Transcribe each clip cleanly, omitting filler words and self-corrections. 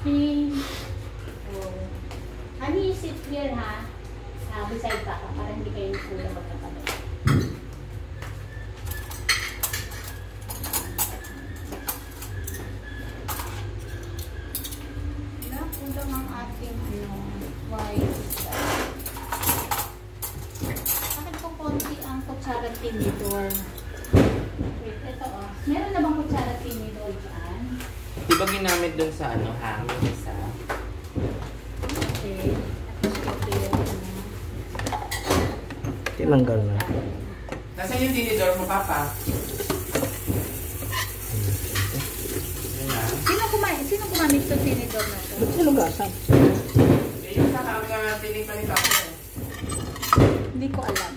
Oh. Honey, sit here ha. Beside Papa para hindi kayo kulang magkatabi. Nakulang ang ating white side. Bakit po konti ang kutsara tinidor? Wait, ito meron na bang kutsara tinidor dyan? Di ba ginamit dun sa hangin isa? Okay. Tinanggal na. Nasaan yung tinidor mo, Papa? Sino gumamit sa tinidor na to? Ba't sinugasan? Yung sa kami tinig pa ako. Hindi ko alam.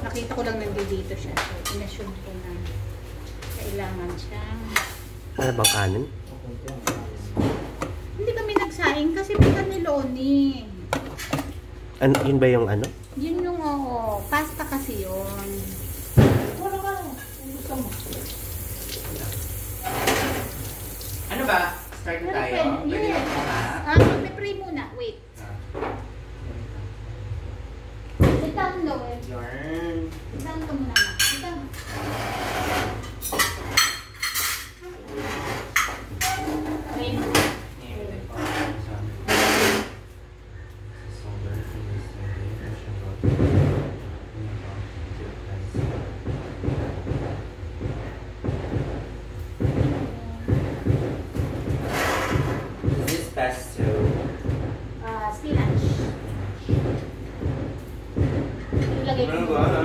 Nakita ko lang nandito siya. So, inassume ko na kailangan siya. Ano bang kanin? Hindi kami nagsaing kasi bukan ni Loni. Yun ba yung ano? Yun yung pasta kasi yun. Wala ka. Gusto mo. Ano ba? Start na tayo? Pwede Yes. ako ha? Mag-pray muna. Wait. Sit down, Loel. Yarn. Sit down ka muna, ma. Sit down. Wait. Ano ba?